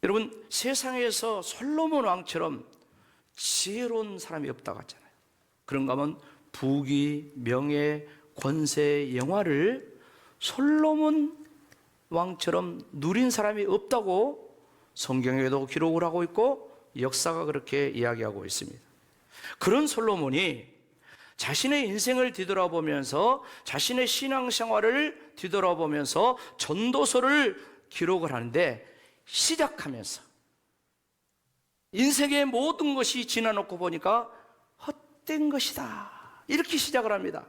여러분, 세상에서 솔로몬 왕처럼 지혜로운 사람이 없다고 했잖아요. 그런가 하면 부귀, 명예, 권세, 영화를 솔로몬 왕처럼 누린 사람이 없다고 성경에도 기록을 하고 있고 역사가 그렇게 이야기하고 있습니다. 그런 솔로몬이 자신의 인생을 뒤돌아보면서 자신의 신앙생활을 뒤돌아보면서 전도서를 기록을 하는데, 시작하면서 인생의 모든 것이 지나놓고 보니까 헛된 것이다, 이렇게 시작을 합니다.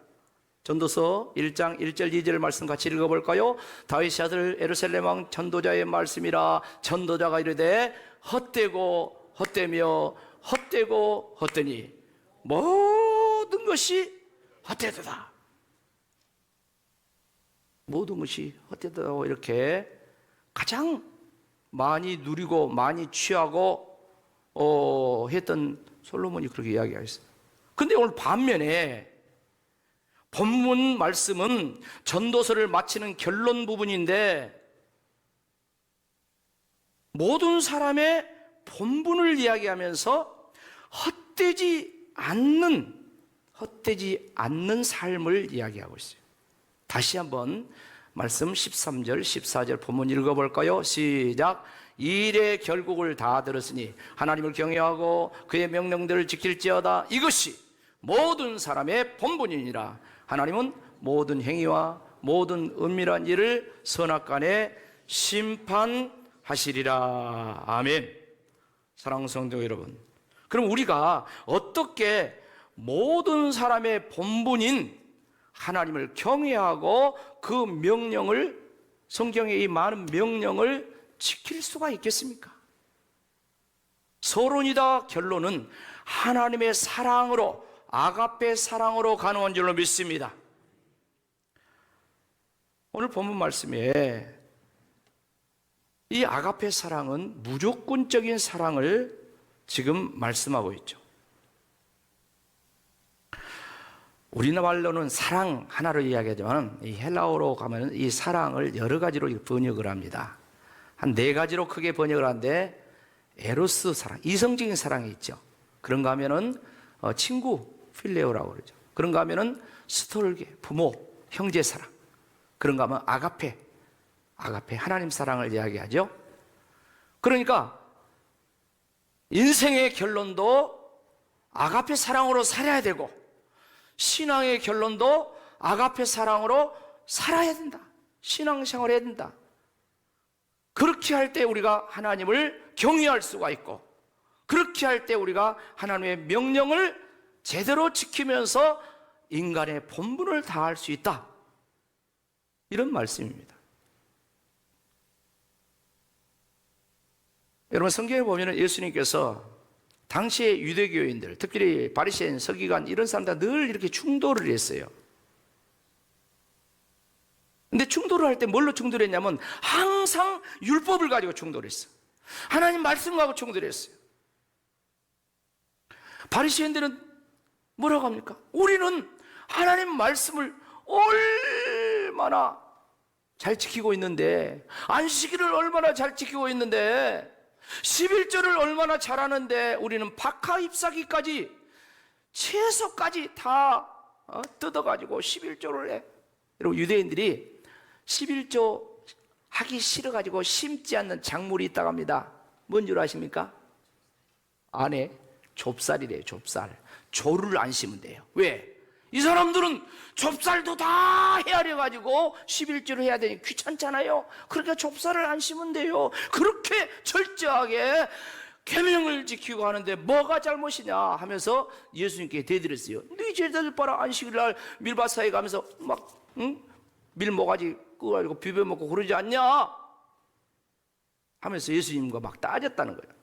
전도서 1장 1절 2절 말씀 같이 읽어볼까요? 다윗의 아들 예루살렘 왕 전도자의 말씀이라. 전도자가 이르되 헛되고 헛되며 헛되고 헛되니 모든 것이 헛되도다. 모든 것이 헛되도다고 이렇게 가장 많이 누리고 많이 취하고 했던 솔로몬이 그렇게 이야기하셨어요. 근데 오늘 반면에 본문 말씀은 전도서를 마치는 결론 부분인데, 모든 사람의 본분을 이야기하면서 헛되지 않는 삶을 이야기하고 있어요. 다시 한번 말씀 13절 14절 본문 읽어볼까요? 시작. 이 일의 결국을 다 들었으니 하나님을 경외하고 그의 명령들을 지킬지어다. 이것이 모든 사람의 본분이니라. 하나님은 모든 행위와 모든 은밀한 일을 선악간에 심판하시리라. 아멘. 사랑하는 성도 여러분, 그럼 우리가 어떻게 모든 사람의 본분인 하나님을 경외하고 그 명령을, 성경의 이 많은 명령을 지킬 수가 있겠습니까? 서론이다 결론은 하나님의 사랑으로, 아가페 사랑으로 가능한 줄로 믿습니다. 오늘 본문 말씀에 이 아가페 사랑은 무조건적인 사랑을 지금 말씀하고 있죠. 우리나라로는 사랑 하나로 이야기하지만 이 헬라어로 가면 이 사랑을 여러 가지로 번역을 합니다. 한 4가지로 크게 번역을 하는데, 에로스 사랑, 이성적인 사랑이 있죠. 그런가 하면은 친구, 필레오라고 그러죠. 그런가 하면은 스톨게, 부모, 형제 사랑. 그런가 하면 아가페, 하나님 사랑을 이야기하죠. 그러니까 인생의 결론도 아가페 사랑으로 살아야 되고, 신앙의 결론도 아가페 사랑으로 살아야 된다. 신앙생활 해야 된다. 그렇게 할 때 우리가 하나님을 경외할 수가 있고, 그렇게 할 때 우리가 하나님의 명령을 제대로 지키면서 인간의 본분을 다할 수 있다, 이런 말씀입니다. 여러분, 성경에 보면 예수님께서 당시의 유대교인들, 특별히 바리새인, 서기관 이런 사람들 늘 이렇게 충돌을 했어요. 근데 충돌을 할 때 뭘로 충돌했냐면 항상 율법을 가지고 충돌했어요. 하나님 말씀 가지고 충돌했어요. 바리새인들은 뭐라고 합니까? 우리는 하나님 말씀을 얼마나 잘 지키고 있는데, 안식일을 얼마나 잘 지키고 있는데, 11조를 얼마나 잘하는데 우리는 박하 잎사귀까지, 채소까지 다 뜯어가지고 11조를 해. 여러분, 유대인들이 11조 하기 싫어가지고 심지 않는 작물이 있다고 합니다. 뭔 줄 아십니까? 안에 좁쌀이래요. 좁쌀. 조를 안 심으면 돼요. 왜? 이 사람들은 좁쌀도 다 헤아려가지고 11조를 해야 되니 귀찮잖아요. 그러니까 좁쌀을 안 심으면 돼요. 그렇게 철저하게 계명을 지키고 하는데 뭐가 잘못이냐 하면서 예수님께 대드렸어요. 너희 제자들 봐라, 안식일 날 밀밭 사이에 가면서 막 밀모가지 끄가지고 비벼 먹고 그러지 않냐 하면서 예수님과 막 따졌다는 거예요.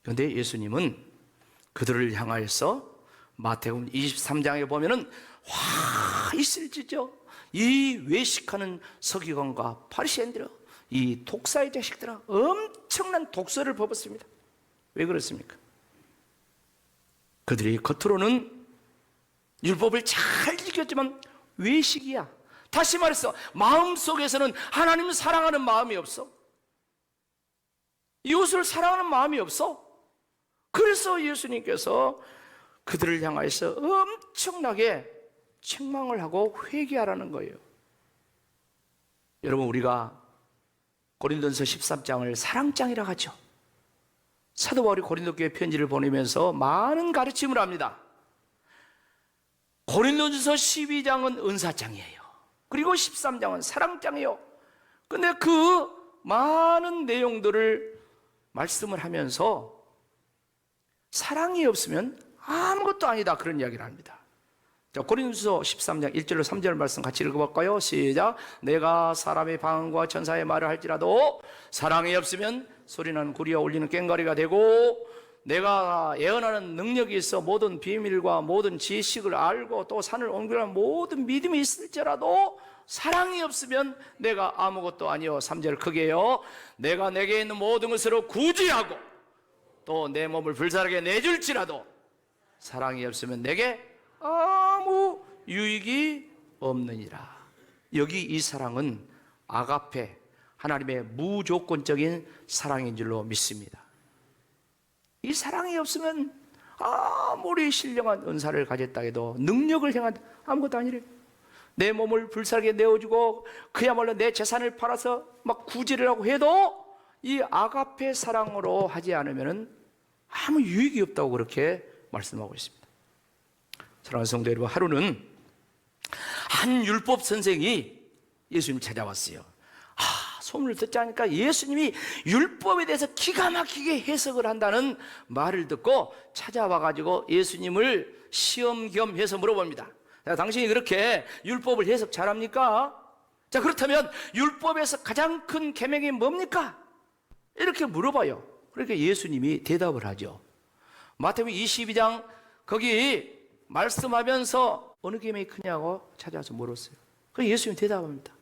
그런데 예수님은 그들을 향하여서 마태복음 23장에 보면은 와 있을지죠. 이 외식하는 서기관과 바리새인들아, 이 독사의 자식들아, 엄청난 독서를 퍼붓습니다. 왜 그렇습니까? 그들이 겉으로는 율법을 잘 지켰지만 외식이야. 다시 말해서 마음속에서는 하나님을 사랑하는 마음이 없어. 이웃을 사랑하는 마음이 없어. 그래서 예수님께서 그들을 향하여서 엄청나게 책망을 하고 회개하라는 거예요. 여러분, 우리가 고린도전서 13장을 사랑장이라 하죠. 사도 바울이 고린도 교회 편지를 보내면서 많은 가르침을 합니다. 고린도전서 12장은 은사장이에요. 그리고 13장은 사랑장이에요. 근데 그 많은 내용들을 말씀을 하면서 사랑이 없으면 아무것도 아니다, 그런 이야기를 합니다. 자, 고린도전서 13장 1절로 3절 말씀 같이 읽어볼까요? 시작. 내가 사람의 방언과 천사의 말을 할지라도 사랑이 없으면 소리나는 구리와 울리는 꽹과리가 되고, 내가 예언하는 능력이 있어 모든 비밀과 모든 지식을 알고 또 산을 옮기는 모든 믿음이 있을지라도 사랑이 없으면 내가 아무것도 아니요. 3절 크게요. 내가 내게 있는 모든 것으로 구제하고 또 내 몸을 불살하게 내줄지라도 사랑이 없으면 내게 아무 유익이 없느니라. 여기 이 사랑은 아가페, 하나님의 무조건적인 사랑인 줄로 믿습니다. 이 사랑이 없으면 아무리 신령한 은사를 가졌다 해도, 능력을 행한 아무것도 아니래요. 내 몸을 불살게 내어주고 그야말로 내 재산을 팔아서 막 구제를 하고 해도 이 아가페 사랑으로 하지 않으면 아무 유익이 없다고 그렇게 말씀하고 있습니다. 사랑하는 성도 여러분, 하루는 한 율법 선생이 예수님을 찾아왔어요. 소문을 듣지 않으니까 예수님이 율법에 대해서 기가 막히게 해석을 한다는 말을 듣고 찾아와가지고 예수님을 시험 겸 해서 물어봅니다. 자, 당신이 그렇게 율법을 해석 잘합니까? 자, 그렇다면 율법에서 가장 큰 계명이 뭡니까? 이렇게 물어봐요. 그러니까 예수님이 대답을 하죠. 마태복음 22장 거기 말씀하면서 어느 계명이 크냐고 찾아와서 물었어요. 그래서 예수님이 대답합니다.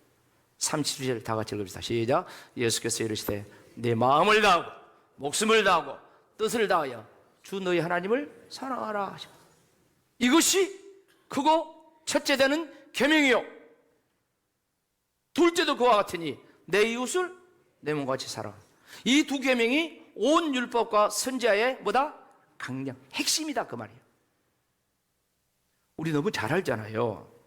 37절 다 같이 읽읍시다. 시작. 예수께서 이르시되 내 마음을 다하고 목숨을 다하고 뜻을 다하여 주 너희 하나님을 사랑하라 하시고, 이것이 크고 첫째 되는 계명이요, 둘째도 그와 같으니 내 이웃을 내 몸과 같이 사랑하라. 이 두 계명이 온 율법과 선지자의 뭐다? 강령, 핵심이다, 그 말이에요. 우리 너무 잘 알잖아요.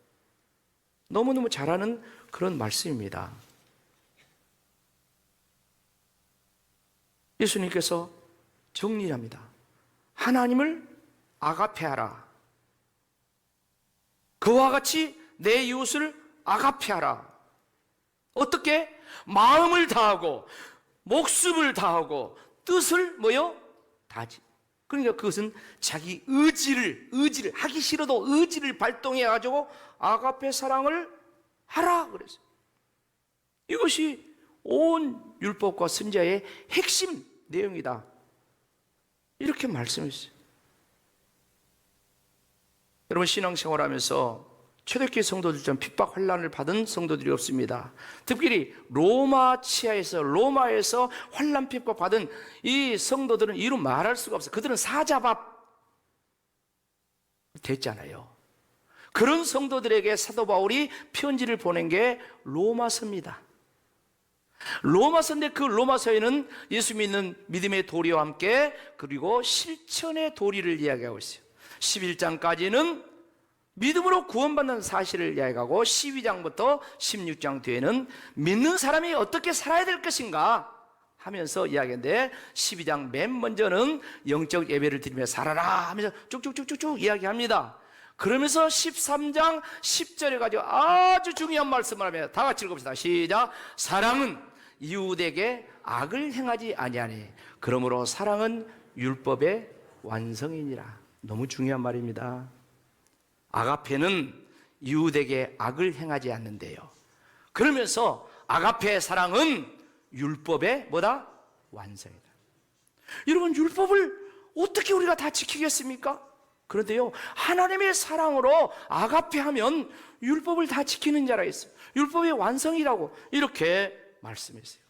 너무너무 잘 아는 그런 말씀입니다. 예수님께서 정리합니다. 하나님을 아가페하라. 그와 같이 내 이웃을 아가페하라. 어떻게? 마음을 다하고 목숨을 다하고 뜻을 뭐요? 다하지. 그러니까 그것은 자기 의지를 하기 싫어도 의지를 발동해 가지고 아가페 사랑을 하라 그랬어요. 이것이 온 율법과 선지자의 핵심 내용이다, 이렇게 말씀했어요. 여러분, 신앙생활하면서 초대교회 성도들처럼 핍박 환난을 받은 성도들이 없습니다. 특별히 로마 치하에서, 로마에서 환난 핍박 받은 이 성도들은 이루 말할 수가 없어요. 그들은 사자밥 됐잖아요. 그런 성도들에게 사도 바울이 편지를 보낸 게 로마서입니다. 로마서인데 그 로마서에는 예수 믿는 믿음의 도리와 함께 그리고 실천의 도리를 이야기하고 있어요. 11장까지는 믿음으로 구원받는 사실을 이야기하고 12장부터 16장 뒤에는 믿는 사람이 어떻게 살아야 될 것인가 하면서 이야기하는데, 12장 맨 먼저는 영적 예배를 드리며 살아라 하면서 쭉쭉쭉쭉 이야기합니다. 그러면서 13장 10절에 가지고 아주 중요한 말씀을 하며 다 같이 읽읍시다. 시작. 사랑은 이웃에게 악을 행하지 아니하니 그러므로 사랑은 율법의 완성이니라. 너무 중요한 말입니다. 아가페는 이웃에게 악을 행하지 않는데요. 그러면서 아가페의 사랑은 율법의 뭐다? 완성이다. 여러분, 율법을 어떻게 우리가 다 지키겠습니까? 그런데요, 하나님의 사랑으로 아가페하면 율법을 다 지키는 자라 했어요. 율법의 완성이라고 이렇게 말씀했어요.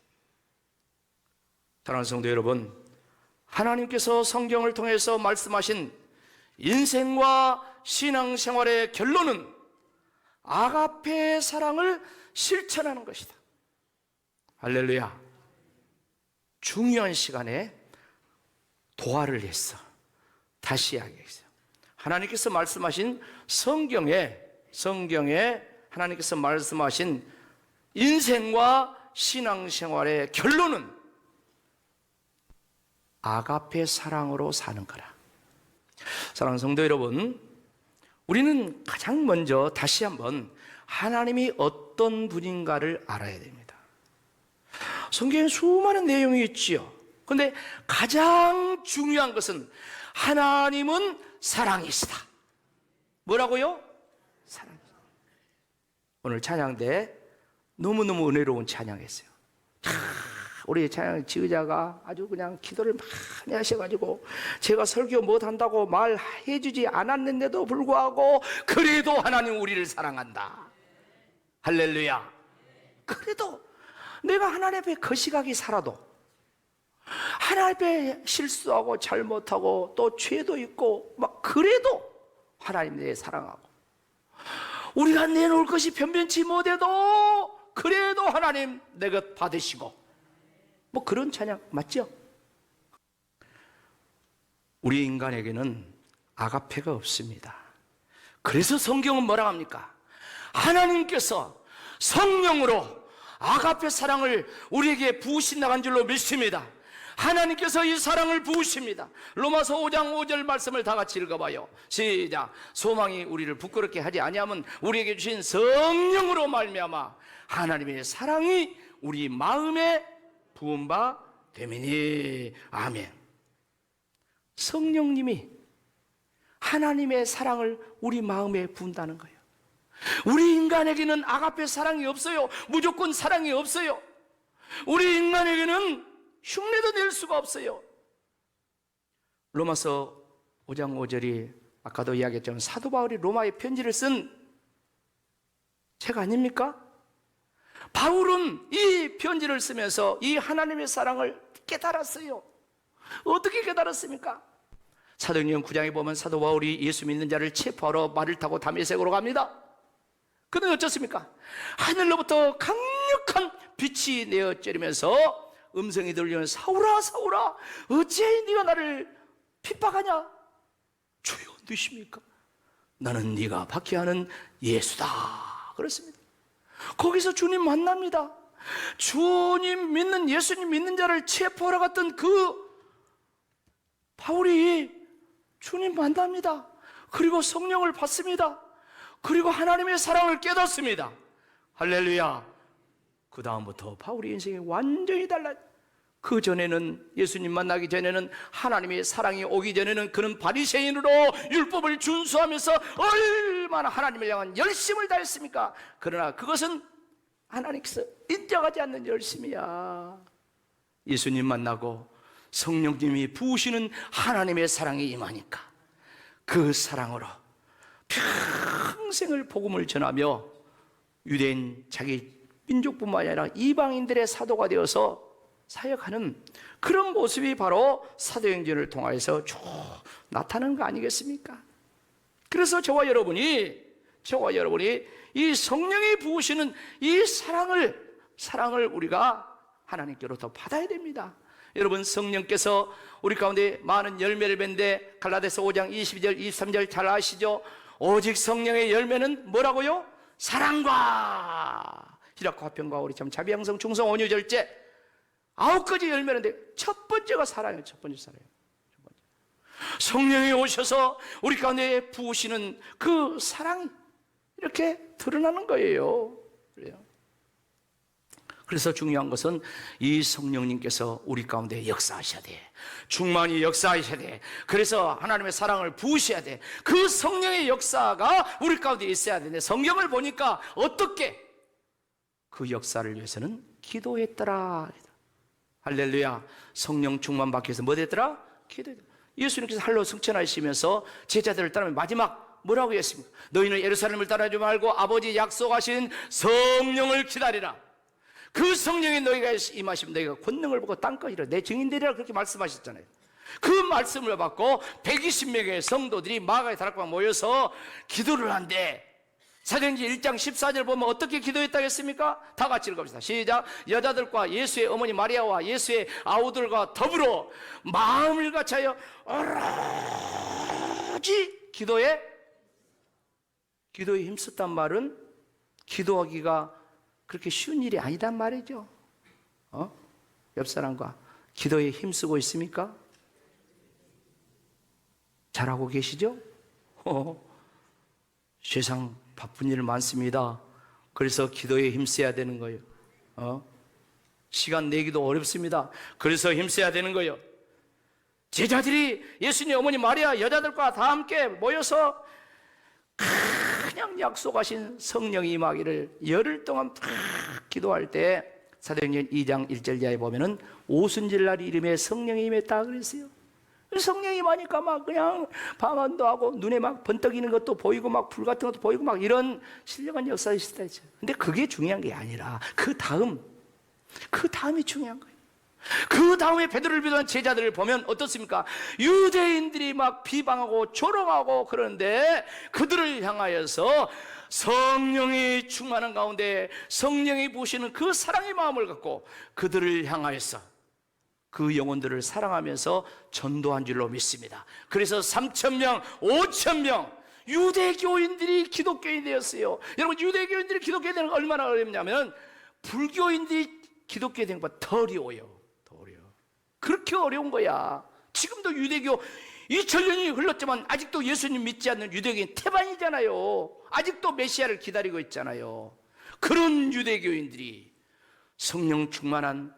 사랑하는 성도 여러분, 하나님께서 성경을 통해서 말씀하신 인생과 신앙생활의 결론은 아가페의 사랑을 실천하는 것이다. 할렐루야. 중요한 시간에 도화를 했어. 다시 이야기했어요. 하나님께서 말씀하신 성경에 하나님께서 말씀하신 인생과 신앙생활의 결론은 아가페 사랑으로 사는 거라. 사랑하는 성도 여러분, 우리는 가장 먼저 다시 한번 하나님이 어떤 분인가를 알아야 됩니다. 성경에 수많은 내용이 있지요. 그런데 가장 중요한 것은 하나님은 사랑이시다. 뭐라고요? 사랑이시다. 오늘 찬양 때 너무너무 은혜로운 찬양했어요. 우리 찬양 지휘자가 아주 그냥 기도를 많이 하셔가지고 제가 설교 못한다고 말해주지 않았는데도 불구하고 그래도 하나님 우리를 사랑한다. 할렐루야. 그래도 내가 하나님 앞에 거시각이 살아도, 하나님 앞에 실수하고 잘못하고 또 죄도 있고 막 그래도 하나님 내 사랑하고, 우리가 내놓을 것이 변변치 못해도 그래도 하나님 내 것 받으시고, 뭐 그런 찬양 맞죠? 우리 인간에게는 아가페가 없습니다. 그래서 성경은 뭐라 합니까? 하나님께서 성령으로 아가페 사랑을 우리에게 부으신 나간 줄로 믿습니다. 하나님께서 이 사랑을 부으십니다. 로마서 5장 5절 말씀을 다 같이 읽어봐요. 시작. 소망이 우리를 부끄럽게 하지 아니하면 우리에게 주신 성령으로 말미암아 하나님의 사랑이 우리 마음에 부은 바 되미니. 아멘. 성령님이 하나님의 사랑을 우리 마음에 부은다는 거예요. 우리 인간에게는 아가페 사랑이 없어요. 무조건 사랑이 없어요. 우리 인간에게는 흉내도 낼 수가 없어요. 로마서 5장 5절이 아까도 이야기했지만 사도 바울이 로마에 편지를 쓴 책 아닙니까? 바울은 이 편지를 쓰면서 이 하나님의 사랑을 깨달았어요. 어떻게 깨달았습니까? 사도행전 9장에 보면 사도 바울이 예수 믿는 자를 체포하러 말을 타고 다메섹으로 갑니다. 그는 어쩌습니까? 하늘로부터 강력한 빛이 내어쬐리면서 음성이 들리면 사울아 사울아 어찌 네가 나를 핍박하냐? 주여 누구십니까? 나는 네가 박해하는 예수다. 그렇습니다. 거기서 주님 만납니다. 주님 믿는, 예수님 믿는 자를 체포하러 갔던 그 바울이 주님 만납니다. 그리고 성령을 받습니다. 그리고 하나님의 사랑을 깨닫습니다. 할렐루야. 그 다음부터 바울의 인생이 완전히 달라요. 그 전에는, 예수님 만나기 전에는, 하나님의 사랑이 오기 전에는 그는 바리새인으로 율법을 준수하면서 얼마나 하나님을 향한 열심을 다했습니까? 그러나 그것은 하나님께서 인정하지 않는 열심이야. 예수님 만나고 성령님이 부으시는 하나님의 사랑이 임하니까 그 사랑으로 평생을 복음을 전하며 유대인 자기 민족뿐만 아니라 이방인들의 사도가 되어서 사역하는 그런 모습이 바로 사도행전을 통해서 쭉 나타나는 거 아니겠습니까? 그래서 저와 여러분이 이 성령이 부으시는 이 사랑을 우리가 하나님께로부터 받아야 됩니다. 여러분, 성령께서 우리 가운데 많은 열매를 맺는데 갈라디아서 5장 22절 23절 잘 아시죠? 오직 성령의 열매는 뭐라고요? 사랑과 희락과 화평과 오리참 자비양성 충성 온유 절제 9가지 열매인데 첫 번째가 사랑이에요. 첫 번째 사랑이에요. 성령이 오셔서 우리 가운데 부으시는 그 사랑이 이렇게 드러나는 거예요. 그래서 중요한 것은 이 성령님께서 우리 가운데 역사하셔야 돼. 충만히 역사하셔야 돼. 그래서 하나님의 사랑을 부으셔야 돼. 그 성령의 역사가 우리 가운데 있어야 되는데 성경을 보니까 어떻게 그 역사를 위해서는 기도했더라. 할렐루야. 성령 충만 받기 위해서 뭐 됐더라? 기도했더라. 예수님께서 할로 승천하시면서 제자들을 따르면 마지막 뭐라고 했습니까? 너희는 예루살렘을 따라오지 말고 아버지 약속하신 성령을 기다리라. 그 성령이 너희가 임하시면 너희가 권능을 받고 땅까지라 내 증인되리라 그렇게 말씀하셨잖아요. 그 말씀을 받고 120명의 성도들이 마가의 다락방 모여서 기도를 한대. 사도행전 1장 14절 보면 어떻게 기도했다고 했습니까? 다 같이 읽어봅시다. 시작. 여자들과 예수의 어머니 마리아와 예수의 아우들과 더불어 마음을 같이하여 오로지 기도에 힘썼단 말은 기도하기가 그렇게 쉬운 일이 아니단 말이죠. 옆 사람과 기도에 힘쓰고 있습니까? 잘하고 계시죠? 세상 바쁜 일 많습니다. 그래서 기도에 힘써야 되는 거예요. 시간 내기도 어렵습니다. 그래서 힘써야 되는 거예요. 제자들이 예수님 어머니 마리아 여자들과 다 함께 모여서 그냥 약속하신 성령이 임하기를 열흘 동안 다 기도할 때 사도행전 2장 1절 이하에 보면은 오순절날 이름에 성령이 임했다 그랬어요. 성령이 임하니까 막 그냥 방언도 하고 눈에 막 번뜩이는 것도 보이고 막 불 같은 것도 보이고 막 이런 신령한 역사가 있었다 했죠. 근데 그게 중요한 게 아니라 그 다음이 중요한 거예요. 그 다음에 베드로를 비롯한 제자들을 보면 어떻습니까? 유대인들이 막 비방하고 조롱하고 그러는데 그들을 향하여서 성령이 충만한 가운데 성령이 부으시는 그 사랑의 마음을 갖고 그들을 향하여서 그 영혼들을 사랑하면서 전도한 줄로 믿습니다. 그래서 3,000명, 5,000명 유대교인들이 기독교인이 되었어요. 여러분, 유대교인들이 기독교인이 되는 거 얼마나 어렵냐면 불교인들이 기독교인이 되는 것보다 더 어려워요. 더 어려워. 그렇게 어려운 거야. 지금도 유대교 2000년이 흘렀지만 아직도 예수님 믿지 않는 유대교인 태반이잖아요. 아직도 메시아를 기다리고 있잖아요. 그런 유대교인들이 성령 충만한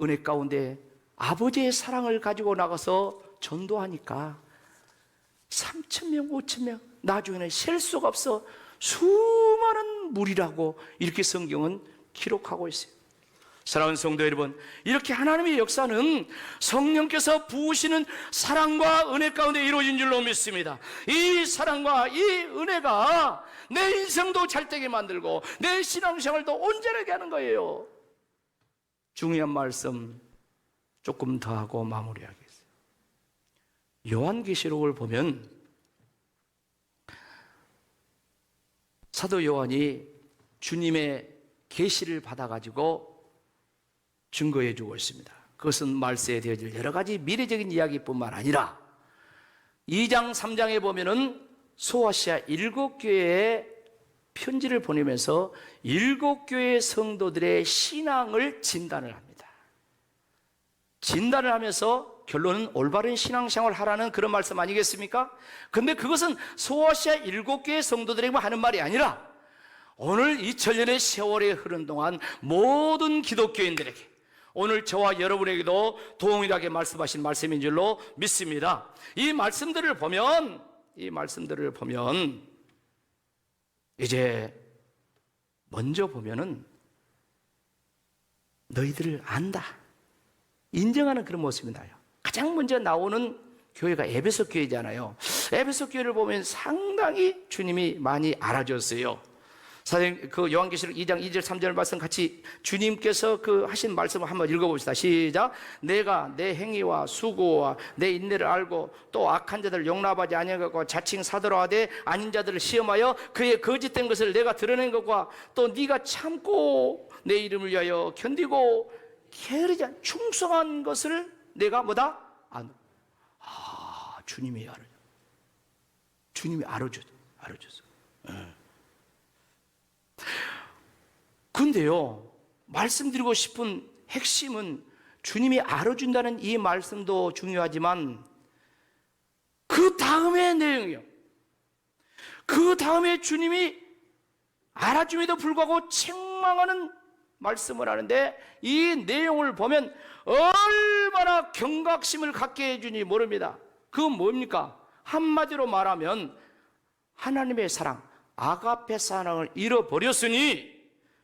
은혜 가운데 아버지의 사랑을 가지고 나가서 전도하니까 3,000명, 5,000명, 나중에는 셀 수가 없어 수많은 무리라고 이렇게 성경은 기록하고 있어요. 사랑하는 성도 여러분, 이렇게 하나님의 역사는 성령께서 부으시는 사랑과 은혜 가운데 이루어진 줄로 믿습니다. 이 사랑과 이 은혜가 내 인생도 잘되게 만들고 내 신앙생활도 온전하게 하는 거예요. 중요한 말씀 조금 더 하고 마무리하겠습니다. 요한계시록을 보면 사도 요한이 주님의 계시를 받아가지고 증거해 주고 있습니다. 그것은 말세에 되어질 여러 가지 미래적인 이야기뿐만 아니라 2장 3장에 보면은 소아시아 7교회에 편지를 보내면서 7교회 성도들의 신앙을 진단을 합니다. 진단을 하면서 결론은 올바른 신앙생활을 하라는 그런 말씀 아니겠습니까? 근데 그것은 소아시아 7교회 성도들에게만 하는 말이 아니라 오늘 2000년의 세월이 흐른 동안 모든 기독교인들에게, 오늘 저와 여러분에게도 동일하게 말씀하신 말씀인 줄로 믿습니다. 이 말씀들을 보면 이제 먼저 보면은 너희들을 안다, 인정하는 그런 모습이 나요. 가장 먼저 나오는 교회가 에베소 교회잖아요. 에베소 교회를 보면 상당히 주님이 많이 알아줬어요. 사실 그 요한계시록 2장 2절 3절 말씀 같이 주님께서 그 하신 말씀을 한번 읽어봅시다. 시작. 내가 내 행위와 수고와 내 인내를 알고 또 악한 자들을 용납하지 아니하고 자칭 사도라 하되 아닌 자들을 시험하여 그의 거짓된 것을 내가 드러낸 것과 또 네가 참고 내 이름을 위하여 견디고 게으르지 않은 충성한 것을 내가 뭐다? 주님이 알아줘. 주님이 알아줬어. 근데요, 말씀드리고 싶은 핵심은 주님이 알아준다는 이 말씀도 중요하지만 그 다음의 내용이요. 그 다음에 주님이 알아줌에도 불구하고 책망하는 말씀을 하는데 이 내용을 보면 얼마나 경각심을 갖게 해주니 모릅니다. 그건 뭡니까? 한마디로 말하면 하나님의 사랑, 아가페 사랑을 잃어버렸으니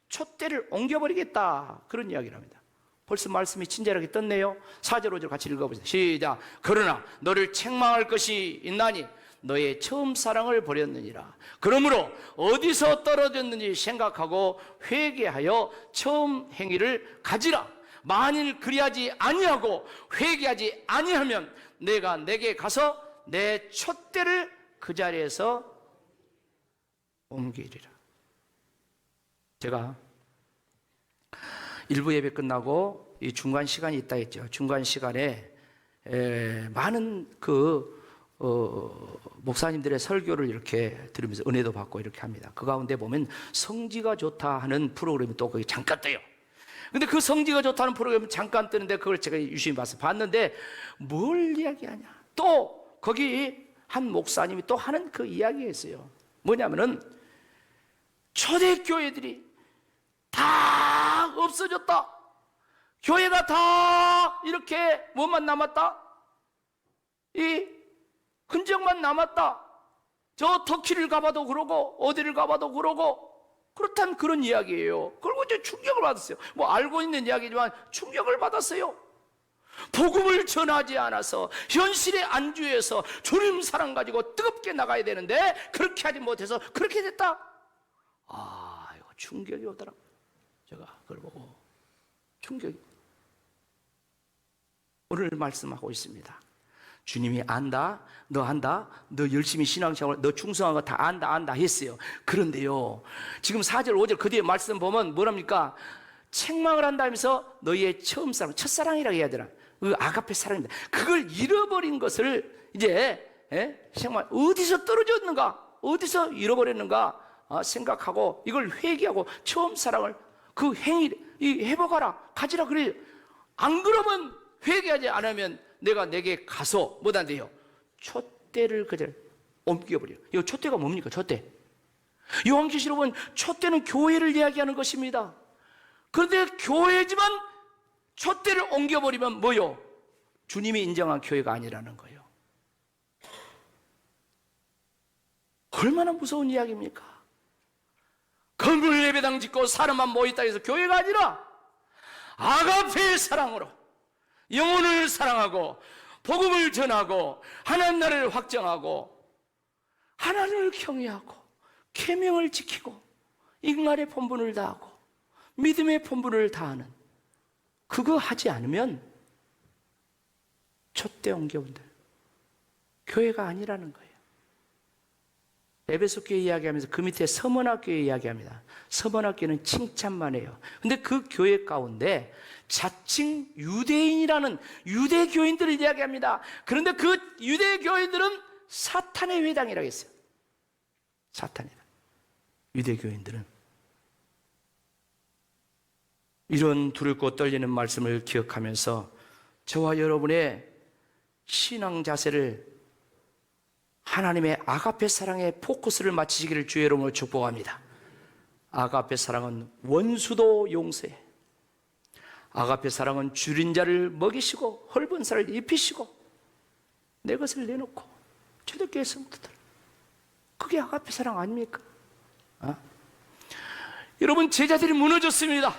촛대를 옮겨버리겠다, 그런 이야기를 합니다. 벌써 말씀이 친절하게 떴네요. 4절 5절 같이 읽어보세요. 시작. 그러나 너를 책망할 것이 있나니 너의 처음 사랑을 버렸느니라. 그러므로 어디서 떨어졌는지 생각하고 회개하여 처음 행위를 가지라. 만일 그리하지 아니하고 회개하지 아니하면 내가 내게 가서 내 촛대를 그 자리에서 옮기리라. 제가 일부 예배 끝나고 이 중간 시간이 있다 했죠. 중간 시간에 많은 목사님들의 설교를 이렇게 들으면서 은혜도 받고 이렇게 합니다. 그 가운데 보면 성지가 좋다 하는 프로그램이 또 거기 잠깐 떠요. 근데 그 성지가 좋다는 프로그램 잠깐 뜨는데 그걸 제가 유심히 봤는데 뭘 이야기하냐. 또 거기 한 목사님이 또 하는 그 이야기가 있어요. 뭐냐면은 초대교회들이 다 없어졌다. 교회가 다 이렇게 뭐만 남았다? 이 흔적만 남았다. 저 터키를 가봐도 그러고 어디를 가봐도 그러고 그렇다는 그런 이야기예요. 그리고 이제 충격을 받았어요. 뭐 알고 있는 이야기지만 충격을 받았어요. 복음을 전하지 않아서 현실에 안주해서 주님 사랑 가지고 뜨겁게 나가야 되는데 그렇게 하지 못해서 그렇게 됐다. 이거 충격이 오더라고요. 제가 그걸 보고 충격이. 오늘 말씀하고 있습니다. 주님이 안다, 너 안다, 너 열심히 신앙생활, 너 충성한 거 다 안다 했어요. 그런데요, 지금 4절, 5절 그 뒤에 말씀 보면 뭐랍니까? 책망을 한다면서 너희의 처음 사랑, 첫사랑이라고 해야 되나? 그 아가페 사랑입니다. 그걸 잃어버린 것을 이제 정말 어디서 떨어졌는가, 어디서 잃어버렸는가 생각하고 이걸 회개하고 처음 사랑을 그 행위 회복하라, 가지라 그래요. 안 그러면 회개하지 않으면 내가 내게 가서 못한대요. 촛대를 그대로 옮겨버려. 이 촛대가 뭡니까? 촛대. 요한계시록 보면 촛대는 교회를 이야기하는 것입니다. 그런데 교회지만 촛대를 옮겨버리면 뭐요? 주님이 인정한 교회가 아니라는 거예요. 얼마나 무서운 이야기입니까? 건물 예배당 짓고 사람만 모였다 해서 교회가 아니라 아가페의 사랑으로 영혼을 사랑하고 복음을 전하고 하나님 나라를 확정하고 하나님을 경외하고 계명을 지키고 인간의 본분을 다하고 믿음의 본분을 다하는 그거 하지 않으면 촛대 옮겨온다. 교회가 아니라는 거예요. 에베소 교회 이야기하면서 그 밑에 서머나 교회 이야기합니다. 서머나 교회는 칭찬만 해요. 근데 그 교회 가운데 자칭 유대인이라는 유대 교인들을 이야기합니다. 그런데 그 유대 교인들은 사탄의 회당이라고 했어요. 사탄이다. 유대 교인들은 이런 두렵고 떨리는 말씀을 기억하면서 저와 여러분의 신앙 자세를 하나님의 아가페 사랑에 포커스를 맞추시기를 주의 이름으로 축복합니다. 아가페 사랑은 원수도 용서해. 아가페 사랑은 줄인 자를 먹이시고 헐벗은 살을 입히시고 내 것을 내놓고 초대교회 성도들, 그게 아가페 사랑 아닙니까? 여러분, 제자들이 무너졌습니다.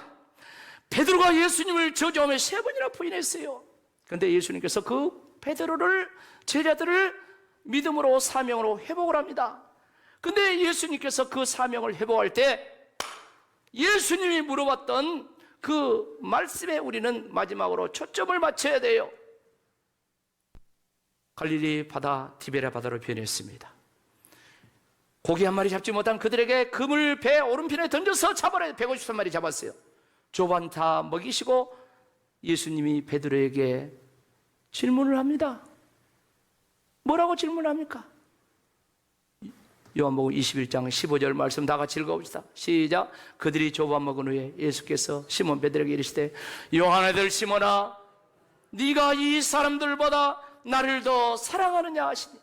베드로가 예수님을 저주하며 3번이나 부인했어요. 그런데 예수님께서 그 베드로를, 제자들을 믿음으로 사명으로 회복을 합니다. 근데 예수님께서 그 사명을 회복할 때 예수님이 물어봤던 그 말씀에 우리는 마지막으로 초점을 맞춰야 돼요. 갈릴리 바다, 디베랴 바다로 변했습니다. 고기 한 마리 잡지 못한 그들에게 금을 배 오른편에 던져서 잡아라. 153마리 잡았어요. 조반 다 먹이시고 예수님이 베드로에게 질문을 합니다. 뭐라고 질문합니까? 요한복음 21장 15절 말씀 다 같이 읽어봅시다. 시작. 그들이 조반 먹은 후에 예수께서 시몬 베드로에게 이르시되 요한 아들 시몬아, 네가 이 사람들보다 나를 더 사랑하느냐 하시니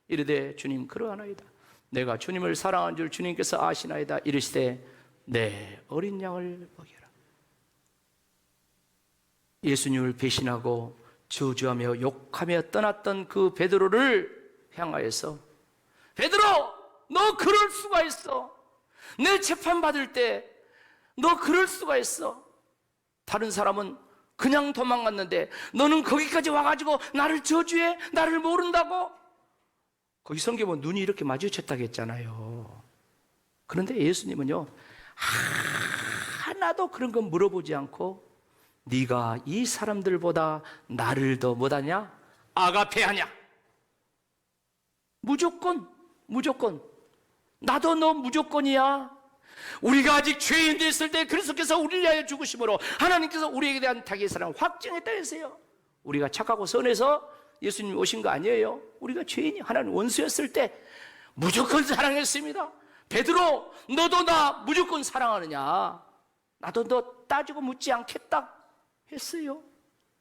이르되 주님 그러하나이다. 내가 주님을 사랑한 줄 주님께서 아시나이다. 이르시되 내 어린 양을 먹여라. 예수님을 배신하고 저주하며 욕하며 떠났던 그 베드로를 향하여서 베드로, 너 그럴 수가 있어. 내 재판 받을 때 너 그럴 수가 있어. 다른 사람은 그냥 도망갔는데 너는 거기까지 와가지고 나를 저주해? 나를 모른다고? 거기 성경 보면 눈이 이렇게 마주쳤다고 했잖아요. 그런데 예수님은요, 하나도 그런 건 물어보지 않고 네가 이 사람들보다 나를 더 못하냐? 아가페하냐? 무조건 나도 너 무조건이야. 우리가 아직 죄인 됐을 때 그리스도께서 우리를 위하여 죽으심으로 하나님께서 우리에게 대한 자기의 사랑을 확증했다 했어요. 우리가 착하고 선해서 예수님 오신 거 아니에요. 우리가 죄인이 하나님 원수였을 때 무조건 사랑했습니다. 베드로, 너도 나 무조건 사랑하느냐? 나도 너 따지고 묻지 않겠다 했어요.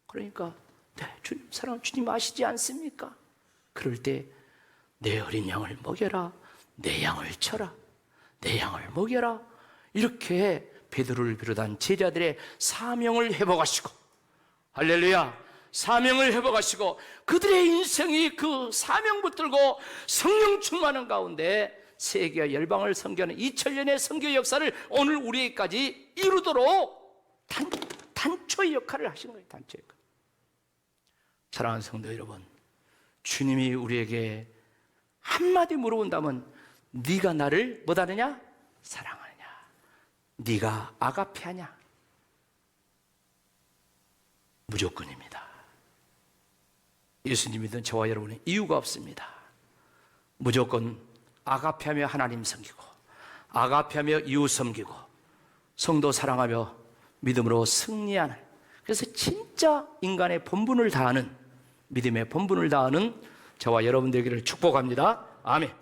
그러니까 네, 주님 사랑, 주님 아시지 않습니까? 그럴 때 내 어린 양을 먹여라, 내 양을 쳐라, 내 양을 먹여라, 이렇게 베드로를 비롯한 제자들의 사명을 회복하시고, 할렐루야, 사명을 회복하시고 그들의 인생이 그 사명 붙들고 성령 충만한 가운데 세계와 열방을 선교하는 2000년의 선교 역사를 오늘 우리에게까지 이루도록 단초의 역할을 하신 거예요. 단초의 역할. 사랑하는 성도 여러분, 주님이 우리에게 한마디 물어본다면 네가 나를 뭐하느냐? 사랑하느냐? 네가 아가페하냐? 무조건입니다. 예수님 믿는 저와 여러분은 이유가 없습니다. 무조건 아가페하며 하나님 섬기고, 아가페하며 이웃 섬기고, 성도 사랑하며 믿음으로 승리하는, 그래서 진짜 인간의 본분을 다하는, 믿음의 본분을 다하는 저와 여러분 되기를 축복합니다. 아멘.